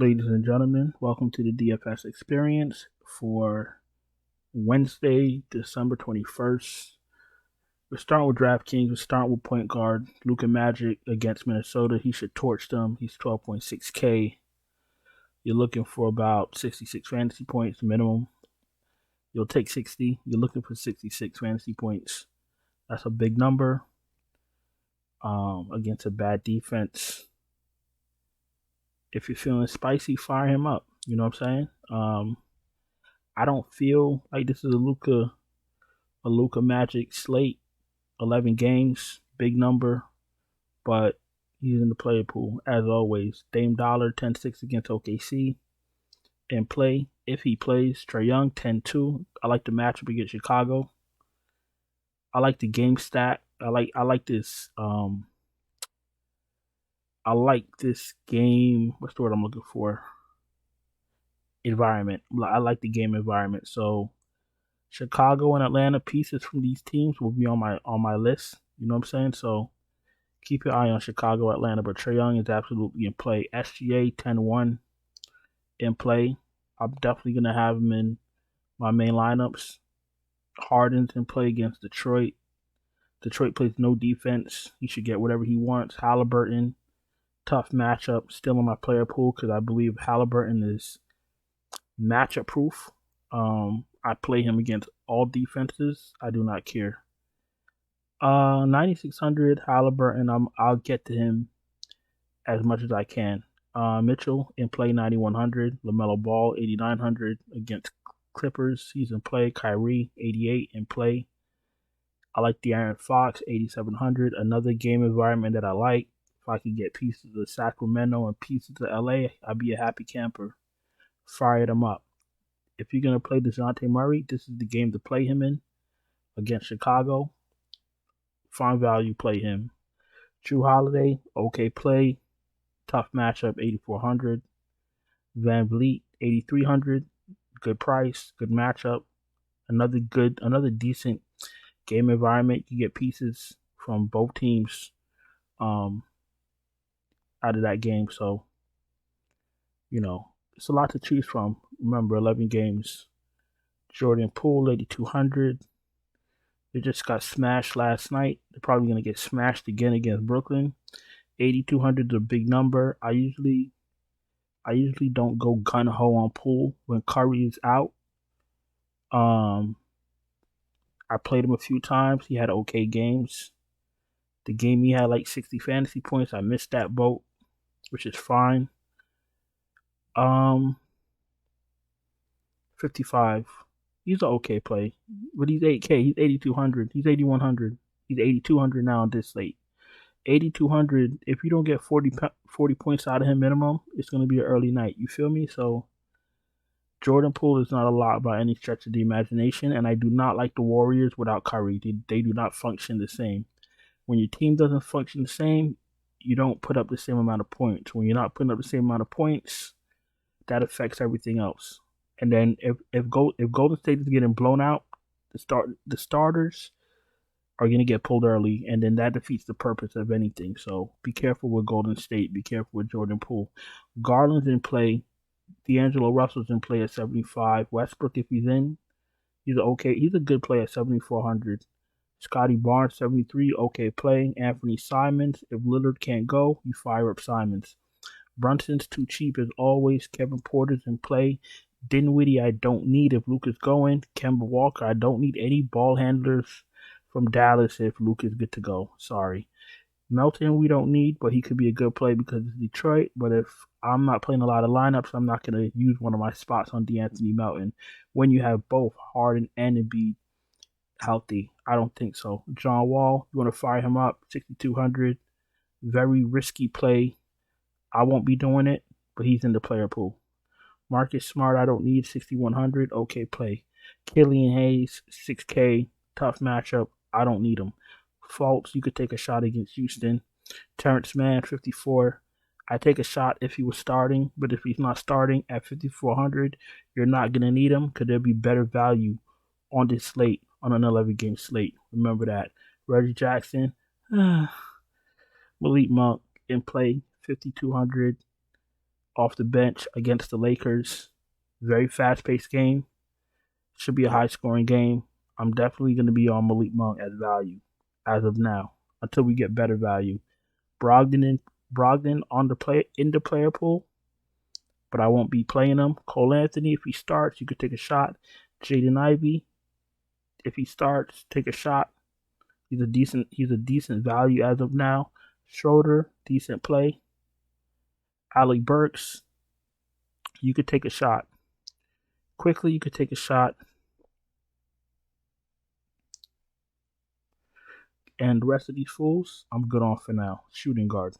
Ladies and gentlemen, welcome to the DFS experience for Wednesday, December 21st. We're starting with DraftKings. We're starting with point guard Luka Magic against Minnesota. He should torch them. He's 12.6K. You're looking for about 66 fantasy points minimum. You'll take 60. You're looking for 66 fantasy points. That's a big number against a bad defense. If you're feeling spicy, fire him up. You know what I'm saying? I don't feel like this is a Luka Magic slate. 11 games, big number, but he's in the player pool as always. Dame Dollar 10-6 against OKC in play. If he plays, Trae Young 10-2. I like the matchup against Chicago. I like the game stat. I like this. I like this game. What's the word I'm looking for? Environment. I like the game environment. So Chicago and Atlanta pieces from these teams will be on my list. You know what I'm saying? So keep your eye on Chicago, Atlanta. But Trae Young is absolutely in play. SGA 10-1 in play. I'm definitely gonna have him in my main lineups. Harden's in play against Detroit. Detroit plays no defense. He should get whatever he wants. Halliburton, tough matchup. Still in my player pool because I believe Halliburton is matchup proof. I play him against all defenses. I do not care. 9,600 Halliburton. I'll get to him as much as I can. Mitchell in play 9,100. LaMelo Ball 8,900 against Clippers. He's in play. Kyrie 88 in play. I like De'Aaron Fox 8,700. Another game environment that I like. If I could get pieces of Sacramento and pieces of LA, I'd be a happy camper. Fire them up. If you're going to play DeJounte Murray, this is the game to play him in against Chicago. Fine value, play him. Jrue Holiday, okay play. Tough matchup, 8,400. Van Vliet, 8,300. Good price, good matchup. Another decent game environment. You get pieces from both teams out of that game. So, it's a lot to choose from. Remember, 11 games. Jordan Poole, 8,200. They just got smashed last night. They're probably going to get smashed again against Brooklyn. 8,200 is a big number. I usually don't go gun ho on Poole when Curry is out. I played him a few times. He had okay games. The game he had like 60 fantasy points. I missed that boat, which is fine. 55. He's an okay play, but he's 8K. He's 8,200. He's 8,100. He's 8,200 now on this slate. 8,200. If you don't get 40 points out of him minimum, it's going to be an early night. You feel me? So Jordan Poole is not a lot by any stretch of the imagination, and I do not like the Warriors without Kyrie. They do not function the same. When your team doesn't function the same, you don't put up the same amount of points. When you're not putting up the same amount of points, that affects everything else. And then if Golden State is getting blown out, the starters are going to get pulled early, and then that defeats the purpose of anything. So be careful with Golden State. Be careful with Jordan Poole. Garland's in play. D'Angelo Russell's in play at 75. Westbrook, if he's in, he's okay. He's a good play at 7,400. Scotty Barnes, 73, okay play. Anthony Simons, if Lillard can't go, you fire up Simons. Brunson's too cheap as always. Kevin Porter's in play. Dinwiddie, I don't need if Luke is going. Kemba Walker, I don't need any ball handlers from Dallas if Luke is good to go. Sorry. Melton, we don't need, but he could be a good play because it's Detroit. But if I'm not playing a lot of lineups, I'm not going to use one of my spots on DeAnthony Melton. When you have both Harden and Embiid healthy, I don't think so. John Wall, you want to fire him up, 6,200. Very risky play. I won't be doing it, but he's in the player pool. Marcus Smart, I don't need, 6,100. Okay play. Killian Hayes, 6K. Tough matchup. I don't need him. Fultz, you could take a shot against Houston. Terrence Mann, 54. I take a shot if he was starting, but if he's not starting at 5,400, you're not going to need him because there'll be better value on this slate, on an 11-game slate. Remember that. Reggie Jackson, Malik Monk in play, 5,200. off the bench against the Lakers. Very fast-paced game. Should be a high-scoring game. I'm definitely going to be on Malik Monk as value as of now until we get better value. Brogdon on the play in the player pool, but I won't be playing him. Cole Anthony, if he starts, you could take a shot. Jaden Ivey, if he starts, take a shot. He's a decent value as of now. Schroeder, decent play. Alec Burks, you could take a shot. Quickly, you could take a shot. And the rest of these fools, I'm good on for now. Shooting guard.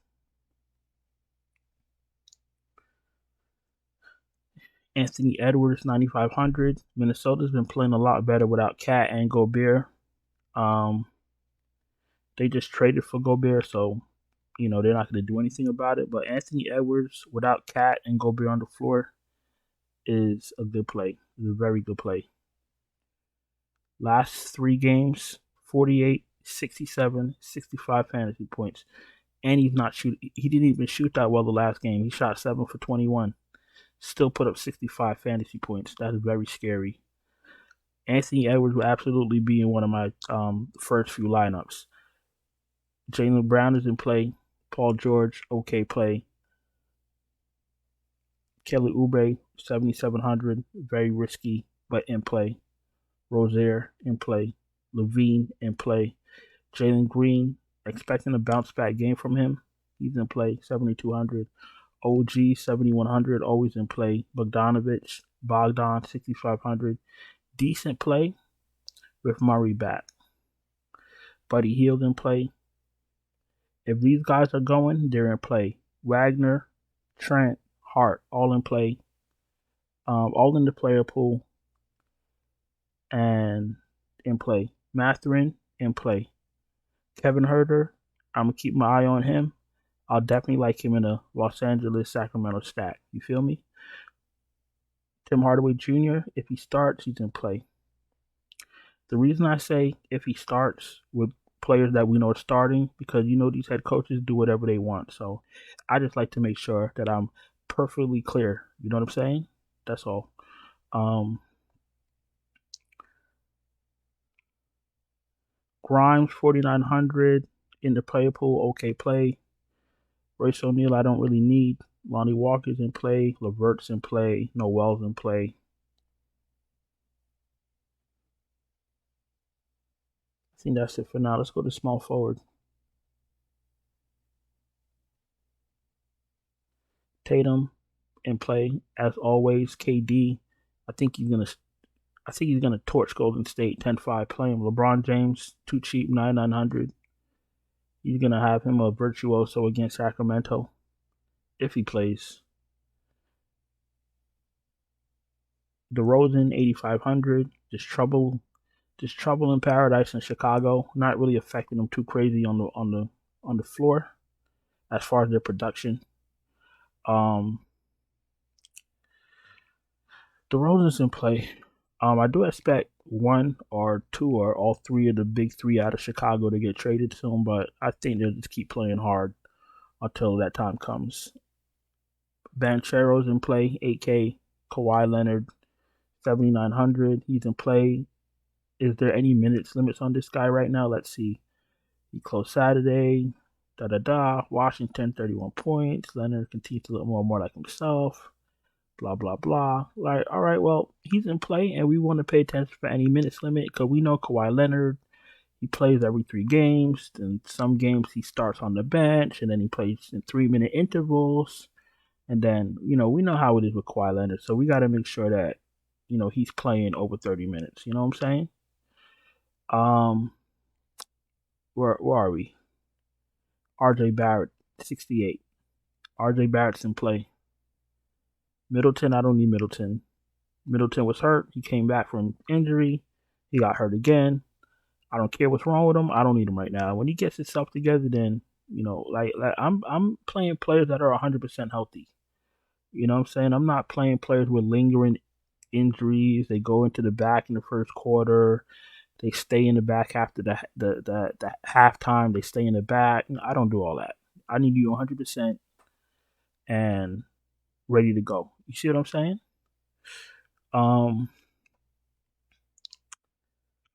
Anthony Edwards, 9,500. Minnesota's been playing a lot better without Cat and Gobert. They just traded for Gobert, so they're not going to do anything about it. But Anthony Edwards without Cat and Gobert on the floor is a good play. It's a very good play. Last 3 games, 48, 67, 65 fantasy points. And he's not shooting. He didn't even shoot that well the last game. He shot 7 for 21. Still put up 65 fantasy points. That is very scary. Anthony Edwards will absolutely be in one of my first few lineups. Jaylen Brown is in play. Paul George, okay play. Kelly Oubre, 7,700. Very risky, but in play. Rozier in play. Levine in play. Jalen Green, expecting a bounce back game from him. He's in play, 7,200. OG, 7,100, always in play. Bogdan, 6,500. Decent play with Murray back. Buddy Hield in play. If these guys are going, they're in play. Wagner, Trent, Hart, all in play. All in the player pool. And in play. Mathurin, in play. Kevin Huerter, I'm going to keep my eye on him. I'll definitely like him in a Los Angeles, Sacramento stack. You feel me? Tim Hardaway Jr., if he starts, he's in play. The reason I say if he starts with players that we know are starting, because these head coaches do whatever they want. So I just like to make sure that I'm perfectly clear. You know what I'm saying? That's all. Grimes, 4,900 in the player pool. Okay play. Royce O'Neal, I don't really need. Lonnie Walker's in play. LeVert's in play. Noel's in play. I think that's it for now. Let's go to small forward. Tatum in play as always. KD, I think he's gonna torch Golden State 10-5 playing. LeBron James, too cheap, 9,900. He's gonna have him a virtuoso against Sacramento if he plays. DeRozan, 8,500. Just trouble in paradise in Chicago. Not really affecting them too crazy on the floor as far as their production. DeRozan's in play. I do expect 1 or 2 or all 3 of the big 3 out of Chicago to get traded soon, but I think they'll just keep playing hard until that time comes. Banchero's in play, 8K. Kawhi Leonard, 7,900. He's in play. Is there any minutes limits on this guy right now? Let's see. He closed Saturday. Washington, 31 points. Leonard continues to look more and more like himself. Blah, blah, blah. Like, all right, well, he's in play, and we want to pay attention for any minutes limit because we know Kawhi Leonard, he plays every 3 games. And some games he starts on the bench, and then he plays in 3-minute intervals. And then, we know how it is with Kawhi Leonard. So we got to make sure that, he's playing over 30 minutes. You know what I'm saying? Where are we? RJ Barrett, 68. RJ Barrett's in play. Middleton, I don't need Middleton. Middleton was hurt. He came back from injury. He got hurt again. I don't care what's wrong with him. I don't need him right now. When he gets himself together, then, like I'm playing players that are 100% healthy. You know what I'm saying? I'm not playing players with lingering injuries. They go into the back in the first quarter. They stay in the back after the halftime. They stay in the back. I don't do all that. I need you 100%. And ready to go. You see what I'm saying? All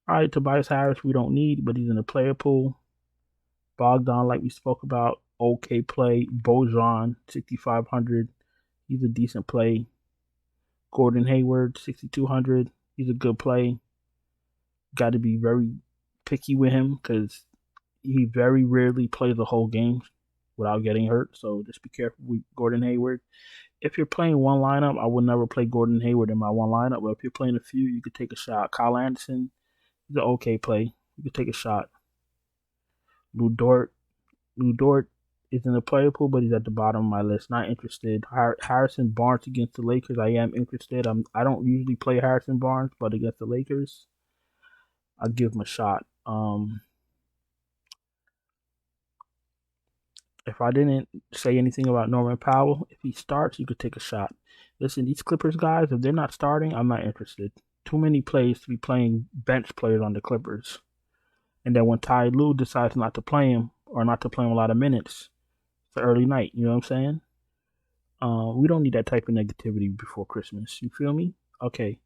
right, Tobias Harris, we don't need, but he's in the player pool. Bogdan, like we spoke about, okay play. Bojan, 6,500. He's a decent play. Gordon Hayward, 6,200. He's a good play. Got to be very picky with him because he very rarely plays the whole game without getting hurt. So just be careful with Gordon Hayward. If you're playing one lineup, I would never play Gordon Hayward in my one lineup. But if you're playing a few, you could take a shot. Kyle Anderson, he's an okay play. You could take a shot. Lou Dort is in the player pool, but he's at the bottom of my list. Not interested. Harrison Barnes against the Lakers, I am interested. I don't usually play Harrison Barnes, but against the Lakers, I'll give him a shot. If I didn't say anything about Norman Powell, if he starts, you could take a shot. Listen, these Clippers guys, if they're not starting, I'm not interested. Too many plays to be playing bench players on the Clippers. And then when Ty Lue decides not to play him or not to play him a lot of minutes, it's an early night. You know what I'm saying? We don't need that type of negativity before Christmas. You feel me? Okay.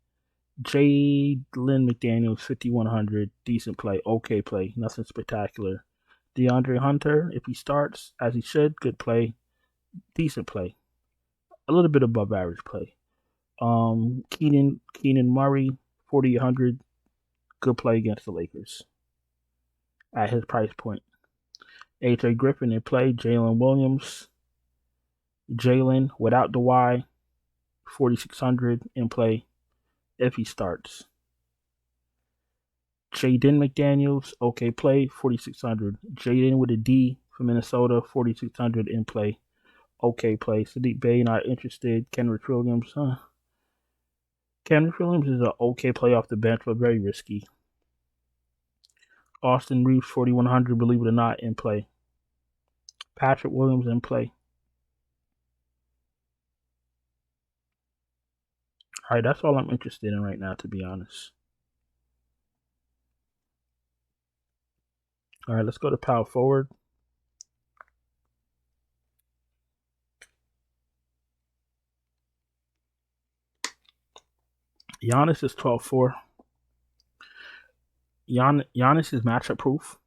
Jalen McDaniels, 5,100. Decent play. Okay play. Nothing spectacular. DeAndre Hunter, if he starts as he should, good play. Decent play. A little bit above average play. Keenan Murray, 4,800. Good play against the Lakers at his price point. AJ Griffin in play. Jalen Williams. Jalen without the Y, 4,600 in play if he starts. Jaden McDaniels, okay play, 4,600. Jaden with a D from Minnesota, 4,600 in play. Okay play. Sadiq Bey, not interested. Kenrich Williams, Kenrich Williams is an okay play off the bench, but very risky. Austin Reeves, 4,100, believe it or not, in play. Patrick Williams in play. All right, that's all I'm interested in right now, to be honest. All right, let's go to power forward. Giannis is 12-4. Giannis is matchup proof,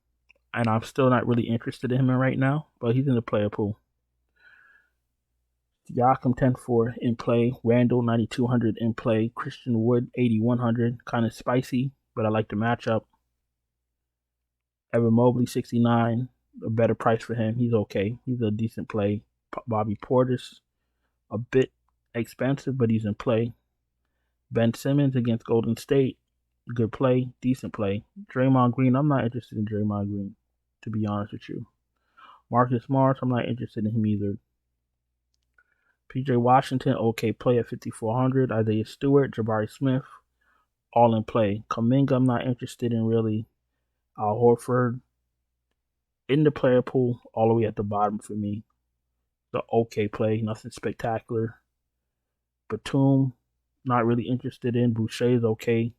and I'm still not really interested in him right now, but he's in the player pool. Siakam 10-4 in play. Randall 9,200 in play. Christian Wood 8,100. Kind of spicy, but I like the matchup. Evan Mobley 69. A better price for him. He's okay. He's a decent play. Bobby Portis, a bit expensive, but he's in play. Ben Simmons against Golden State. Good play. Decent play. Draymond Green. I'm not interested in Draymond Green, to be honest with you. Marcus Morris. I'm not interested in him either. PJ Washington, okay play at 5,400. Isaiah Stewart, Jabari Smith, all in play. Kuminga, I'm not interested in really. Al Horford, in the player pool, all the way at the bottom for me. The okay play, nothing spectacular. Batum, not really interested in. Boucher is okay.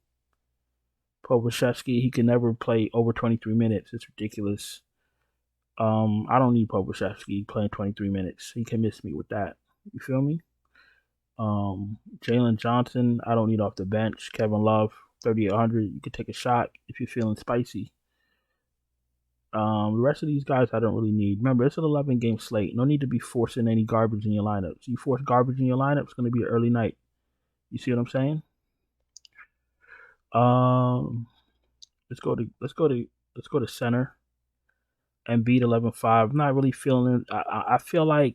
Pokusevski, he can never play over 23 minutes. It's ridiculous. I don't need Pokusevski playing 23 minutes. He can miss me with that. You feel me? Jalen Johnson, I don't need off the bench. Kevin Love, 3,800. You can take a shot if you're feeling spicy. The rest of these guys I don't really need. Remember, it's an 11-game slate. No need to be forcing any garbage in your lineups. You force garbage in your lineup, it's going to be an early night. You see what I'm saying? Let's go to center. Embiid 11-5. I'm not really feeling it. I feel like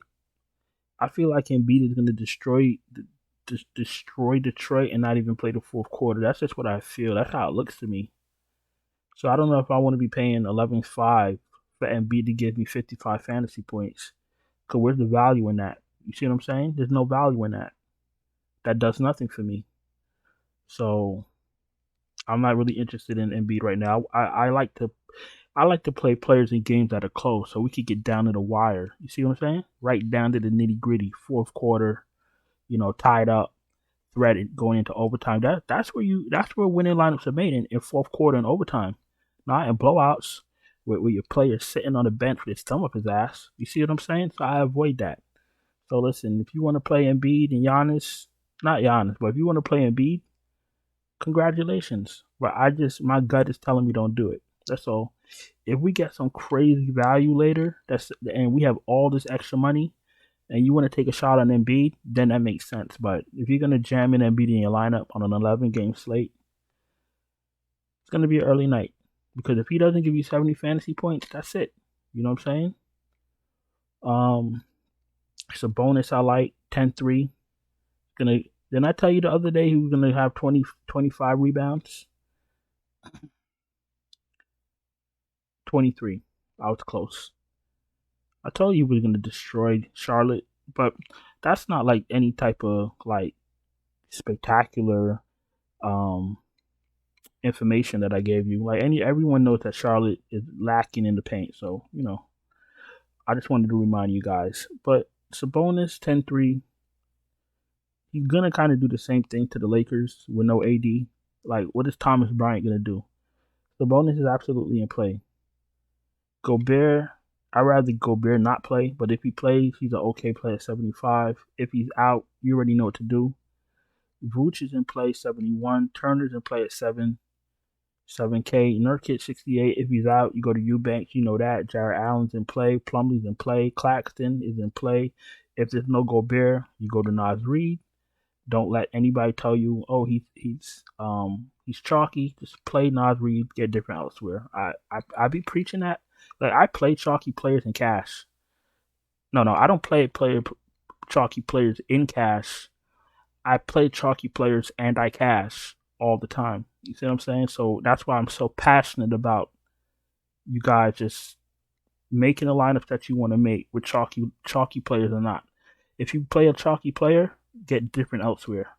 Embiid is going to destroy Detroit and not even play the fourth quarter. That's just what I feel. That's how it looks to me. So I don't know if I want to be paying 11.5 for Embiid to give me 55 fantasy points. Because where's the value in that? You see what I'm saying? There's no value in that. That does nothing for me. So I'm not really interested in Embiid right now. I like to play players in games that are close so we could get down to the wire. You see what I'm saying? Right down to the nitty gritty. Fourth quarter, tied up, threaded going into overtime. That's where winning lineups are made in fourth quarter and overtime. Not in blowouts where your player's sitting on the bench with his thumb up his ass. You see what I'm saying? So I avoid that. So listen, if you want to play Embiid and Giannis, not Giannis, but if you want to play Embiid, congratulations. But my gut is telling me don't do it. That's all. If we get some crazy value later, and we have all this extra money, and you want to take a shot on Embiid, then that makes sense. But if you're gonna jam in Embiid in your lineup on an 11-game slate, it's gonna be an early night because if he doesn't give you 70 fantasy points, that's it. You know what I'm saying? It's a bonus I like 10-3. Gonna Didn't I tell you the other day he was gonna have 20, 25 rebounds? 23. I was close. I told you we were gonna destroy Charlotte, but that's not like any type of like spectacular um information that I gave you. Like everyone knows that Charlotte is lacking in the paint, so I just wanted to remind you guys. But Sabonis 10-3. He's gonna kind of do the same thing to the Lakers with no AD. Like, what is Thomas Bryant gonna do? Sabonis is absolutely in play. Gobert, I'd rather Gobert not play, but if he plays, he's an okay play at 75. If he's out, you already know what to do. Vooch is in play 71. Turner's in play at 7K. Nurkic 68. If he's out, you go to Eubanks. You know that. Jarrett Allen's in play. Plumlee's in play. Claxton is in play. If there's no Gobert, you go to Naz Reid. Don't let anybody tell you, oh, he's chalky. Just play Naz Reid. Get different elsewhere. I be preaching that. Like I play chalky players in cash. No, I don't play chalky players in cash. I play chalky players and I cash all the time. You see what I'm saying? So that's why I'm so passionate about you guys just making a lineup that you want to make with chalky players or not. If you play a chalky player, get different elsewhere.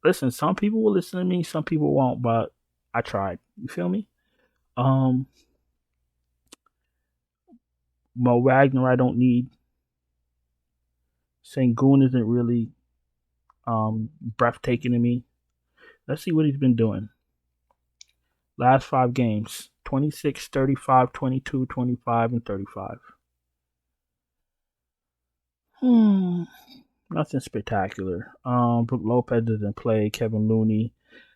Listen, some people will listen to me, some people won't, but I tried. You feel me? Mo Wagner I don't need. Sengun isn't really breathtaking to me. Let's see what he's been doing. Last 5 games 26, 35, 22, 25, and 35. Nothing spectacular. Brook Lopez doesn't play. Kevin Looney.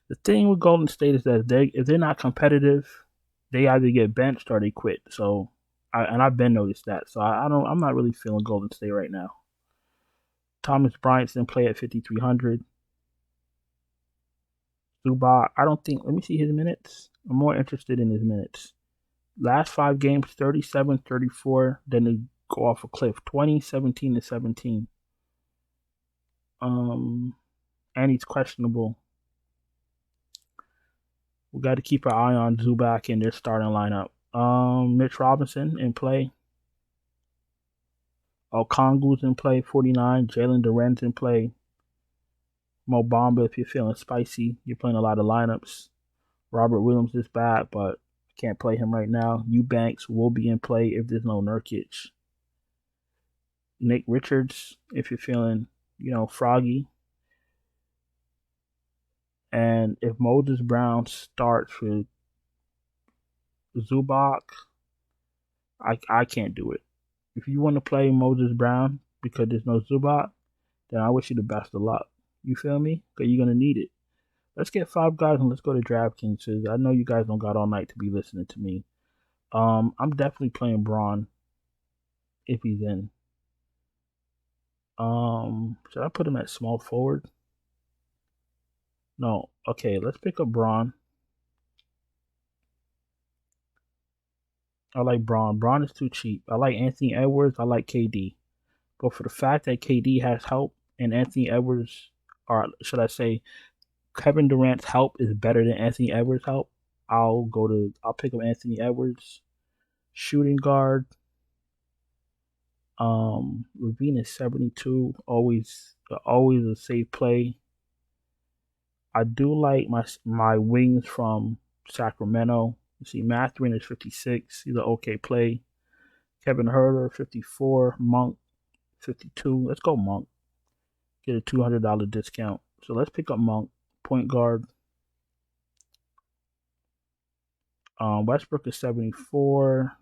The thing with Golden State is that if they're not competitive, they either get benched or they quit. So, I've been noticed that. So I'm not really feeling Golden State right now. Thomas Bryant's didn't play at 5,300. Zubac, I don't think. Let me see his minutes. I'm more interested in his minutes. Last 5 games, 37, 34. Then they go off a cliff. 20, 17, and 17. And he's questionable. We got to keep our eye on Zubac in their starting lineup. Mitch Robinson in play. Okongwu's in play, 49. Jalen Duren's in play. Mo Bamba, if you're feeling spicy, you're playing a lot of lineups. Robert Williams is bad, but can't play him right now. Eubanks will be in play if there's no Nurkic. Nick Richards, if you're feeling, froggy. And if Moses Brown starts with Zubac, I can't do it. If you want to play Moses Brown because there's no Zubac, then I wish you the best of luck. You feel me? Because you're going to need it. Let's get 5 guys and let's go to DraftKings. Cause I know you guys don't got all night to be listening to me. I'm definitely playing Braun if he's in. Should I put him at small forward? No. Okay, let's pick up Braun. I like Braun. Braun is too cheap. I like Anthony Edwards. I like KD. But for the fact that KD has help and Anthony Edwards, or should I say, Kevin Durant's help is better than Anthony Edwards' help, I'll pick up Anthony Edwards. Shooting guard. Levine is 72. Always a safe play. I do like my wings from Sacramento. You see, Mathurin is 56. He's an okay play. Kevin Huerter, 54. Monk, 52. Let's go Monk. Get a $200 discount. So let's pick up Monk, point guard. Westbrook is 74.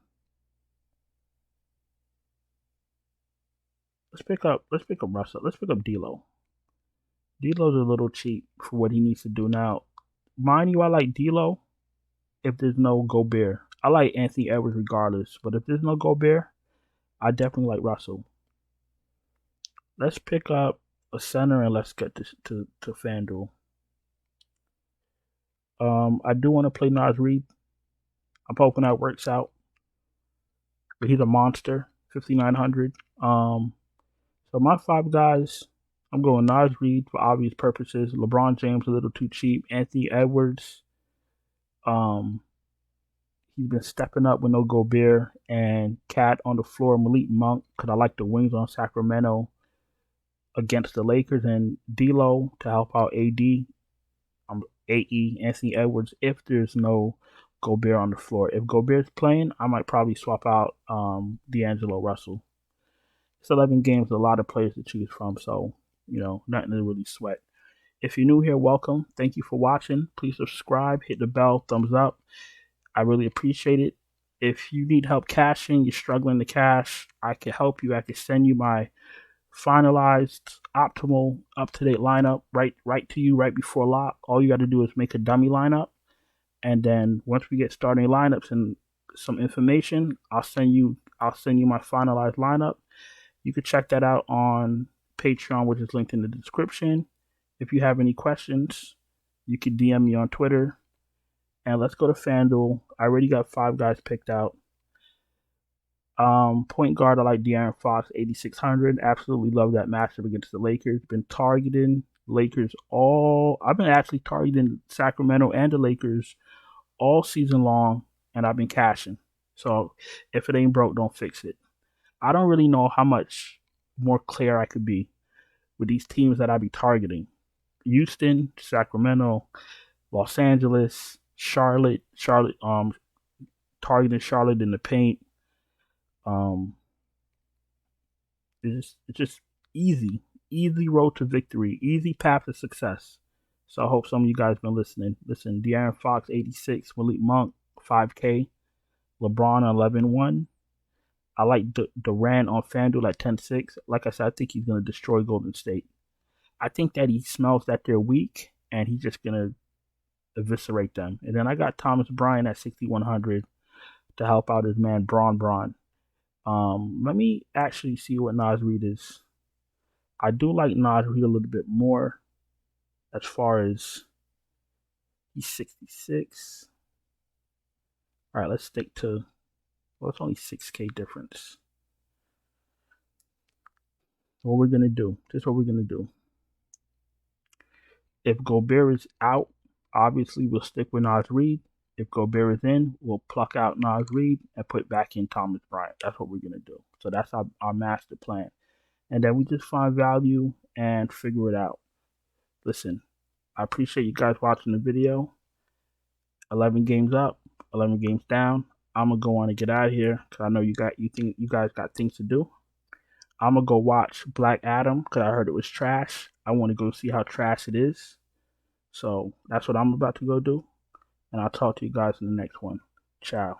Let's pick up Russell. Let's pick up D'Lo. D'Lo's a little cheap for what he needs to do now. Mind you, I like D'Lo if there's no Gobert. I like Anthony Edwards regardless, but if there's no Gobert, I definitely like Russell. Let's pick up a center and let's get this to FanDuel. I do want to play Naz Reid. I'm hoping that works out. But he's a monster, 5,900. So my five guys, I'm going Naz Reid for obvious purposes. LeBron James a little too cheap. Anthony Edwards, he's been stepping up with no Gobert, and Cat on the floor, Malik Monk, because I like the wings on Sacramento against the Lakers, and D'Lo to help out AD. AE, Anthony Edwards, if there's no Gobert on the floor. If Gobert's playing, I might probably swap out D'Angelo Russell. It's 11 games, a lot of players to choose from, so, nothing to really sweat. If you're new here, welcome. Thank you for watching. Please subscribe, hit the bell, thumbs up. I really appreciate it. If you need help cashing, you're struggling to cash, I can help you. I can send you my finalized, optimal, up-to-date lineup right to you right before lock. All you got to do is make a dummy lineup, and then once we get starting lineups and some information, I'll send you my finalized lineup. You can check that out on Patreon, which is linked in the description. If you have any questions, you can DM me on Twitter. And let's go to FanDuel. I already got 5 guys picked out. Point guard, I like De'Aaron Fox, 8,600. Absolutely love that matchup against the Lakers. Been targeting Lakers I've been actually targeting Sacramento and the Lakers all season long, and I've been cashing. So if it ain't broke, don't fix it. I don't really know how much more clear I could be with these teams that I be targeting. Houston, Sacramento, Los Angeles, Charlotte, targeting Charlotte in the paint. It's just easy road to victory, easy path to success. So I hope some of you guys been listening. Listen, De'Aaron Fox 86, Malik Monk 5K, LeBron 11-1. I like Durant on FanDuel at 10-6. Like I said, I think he's gonna destroy Golden State. I think that he smells that they're weak, and he's just gonna eviscerate them. And then I got Thomas Bryant at 6,100 to help out his man Braun. Let me actually see what Naz Reid is. I do like Naz Reid a little bit more as far as he's 66. All right, let's stick to, well, it's only 6K difference. What we're going to do, this is what we're going to do. If Gobert is out, obviously we'll stick with Naz Reid. If Gobert is in, we'll pluck out Naz Reid and put back in Thomas Bryant. That's what we're going to do. So that's our master plan. And then we just find value and figure it out. Listen, I appreciate you guys watching the video. 11 games up, 11 games down. I'm going to go on and get out of here because I know you guys got things to do. I'm going to go watch Black Adam because I heard it was trash. I want to go see how trash it is. So that's what I'm about to go do. And I'll talk to you guys in the next one. Ciao.